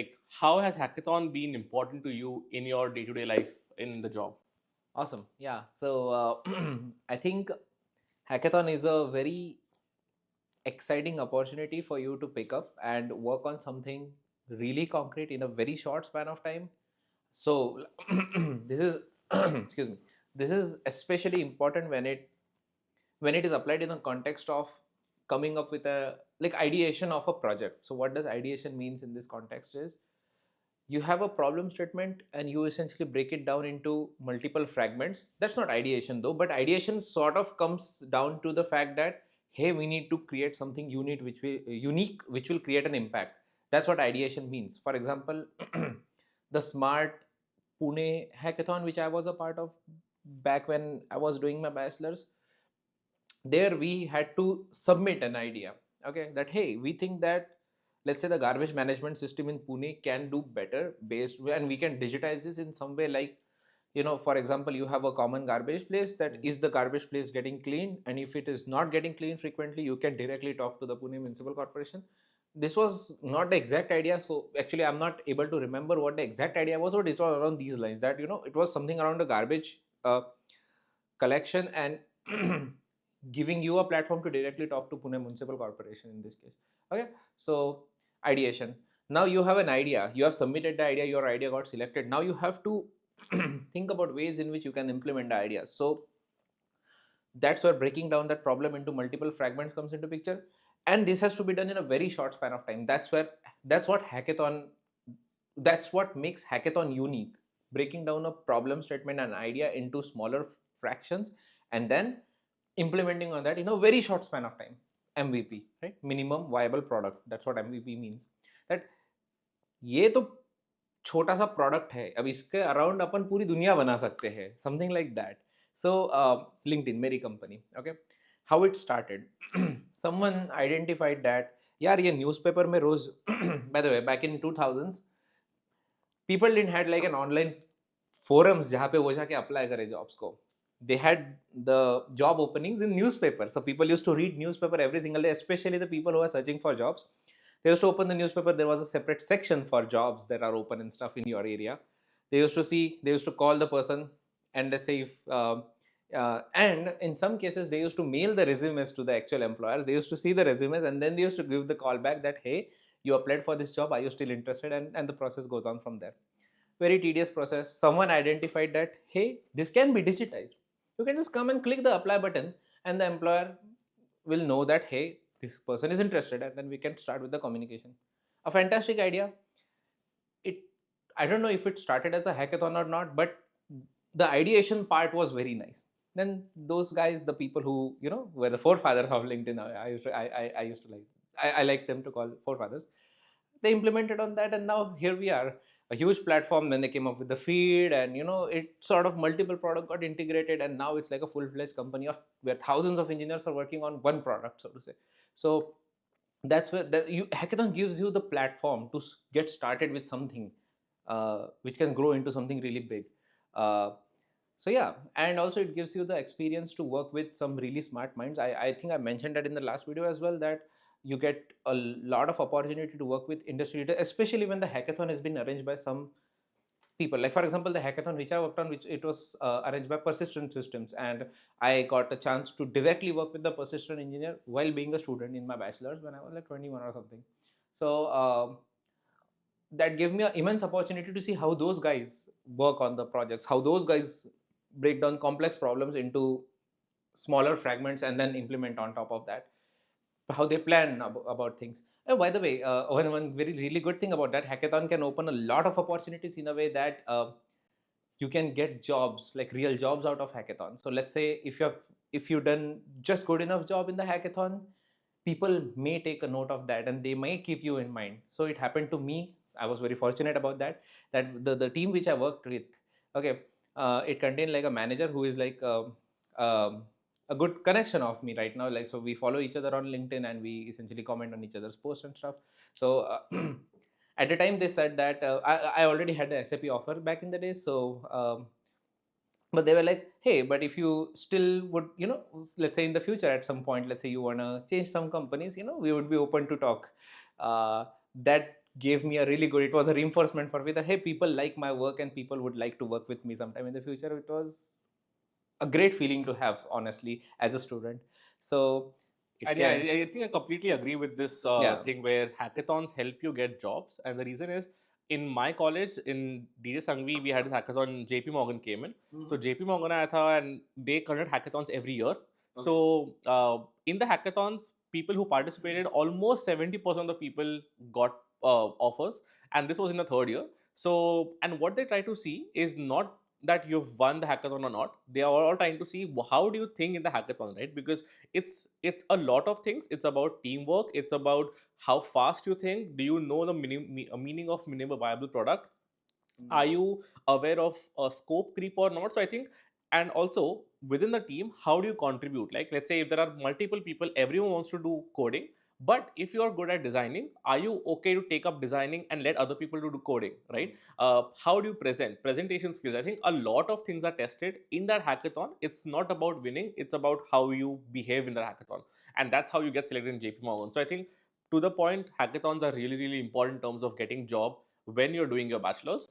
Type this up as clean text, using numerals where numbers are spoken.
Like, how has hackathon been important to you in your day-to-day life in the job? Awesome. Yeah. So I think hackathon is a very exciting opportunity for you to pick up and work on something really concrete in a very short span of time. So this is excuse me. This is especially important when it is applied in the context of coming up with a like ideation of a project. So what does ideation means in this context is you have a problem statement and you essentially break it down into multiple fragments. That's not ideation though, but ideation sort of comes down to the fact that hey, we need to create something unique which will create an impact. That's what ideation means. For example, the smart Pune hackathon which I was a part of back when I was doing my bachelor's, there we had to submit an idea, okay, that hey, we think that let's say the garbage management system in Pune can do better based, and we can digitize this in some way, like for example, you have a common garbage place. That is the garbage place getting cleaned, and if it is not getting cleaned frequently, you can directly talk to the Pune municipal corporation. This was not the exact idea, so actually I'm not able to remember what the exact idea was, but it was around these lines, that it was something around the garbage collection and giving you a platform to directly talk to Pune Municipal Corporation in this case. Okay, so ideation. Now you have an idea, you have submitted the idea, your idea got selected. Now you have to think about ways in which you can implement the idea. So that's where breaking down that problem into multiple fragments comes into picture, and this has to be done in a very short span of time. That's what makes hackathon unique. Breaking down a problem statement and idea into smaller fractions and then implementing on that in a very short span of time. MVP, right? Minimum viable product. That's what MVP means. That ये तो छोटा सा product है, अब इसके around अपन पूरी दुनिया बना सकते हैं, something like that. So LinkedIn मेरी कंपनी, okay, how it started. Someone identified that यार ये न्यूज़पेपर में रोज by the way back in 2000s people didn't had like an online forums जहाँ पे वो जाके अप्लाई करे जॉब्स को. They had the job openings in newspaper, so people used to read newspaper every single day, especially the people who are searching for jobs. They used to open the newspaper. There was a separate section for jobs that are open and stuff in your area. They used to call the person and let's say if and in some cases they used to mail the resumes to the actual employers. They used to see the resumes and then they used to give the call back that hey, you applied for this job, are you still interested, and the process goes on from there. Very tedious process. Someone identified that hey, this can be digitized. You can just come and click the apply button and the employer will know that hey, this person is interested, and then we can start with the communication. A fantastic idea. It I don't know if it started as a hackathon or not, but the ideation part was very nice. Then those guys, the people who were the forefathers of LinkedIn, I used to like, I like them to call forefathers. They implemented on that, and now here we are, a huge platform. When they came up with the feed, and it sort of multiple product got integrated, and now it's like a full-fledged company of where thousands of engineers are working on one product, so to say. So that's where hackathon gives you the platform to get started with something which can grow into something really big. uh, so yeah, and also it gives you the experience to work with some really smart minds. I think I mentioned that in the last video as well, that you get a lot of opportunity to work with industry leaders, especially when the hackathon has been arranged by some people. Like for example, the hackathon which I worked on, which it was arranged by Persistent Systems, and I got a chance to directly work with the Persistent engineer while being a student in my bachelor's when I was like 21 or something. So that gave me an immense opportunity to see how those guys work on the projects, how those guys break down complex problems into smaller fragments and then implement on top of that, how they plan about things. And by the way, one very really good thing about that, hackathon can open a lot of opportunities in a way that you can get jobs, like real jobs out of hackathon. So let's say if you've done just good enough job in the hackathon, people may take a note of that and they may keep you in mind. So it happened to me. I was very fortunate about that, that the team which I worked with, okay, it contained like a manager who is like um, a good connection of me right now. Like, so we follow each other on LinkedIn and we essentially comment on each other's posts and stuff. So at the time they said that I already had the SAP offer back in the day. So but they were like, hey, but if you still would, let's say in the future at some point, let's say you want to change some companies, we would be open to talk. That gave me a really good, it was a reinforcement for me that hey, people like my work and people would like to work with me sometime in the future. It was a great feeling to have, honestly, as a student. So it And yeah, can, I think I completely agree with this yeah. thing where hackathons help you get jobs. And the reason is, in my college, in DJ Sangvi, we had this hackathon. JP Morgan came in. So JP Morgan आया था, and they conduct hackathons every year. So in the hackathons, people who participated, almost 70% of the people got offers, and this was in the third year. So, and what they try to see is not that you've won the hackathon or not. They are all trying to see how do you think in the hackathon, right? Because it's a lot of things. It's about teamwork. It's about how fast you think. Do you know the meaning of minimum viable product? Are you aware of scope creep or not? So I think, and also within the team, how do you contribute? Like, let's say if there are multiple people, everyone wants to do coding, but if you are good at designing, are you okay to take up designing and let other people to do coding, right? How do you presentation skills? I think a lot of things are tested in that hackathon. It's not about winning, it's about how you behave in the hackathon, and that's how you get selected in JP Morgan. So I think, to the point, hackathons are really, really important in terms of getting job when you're doing your bachelor's.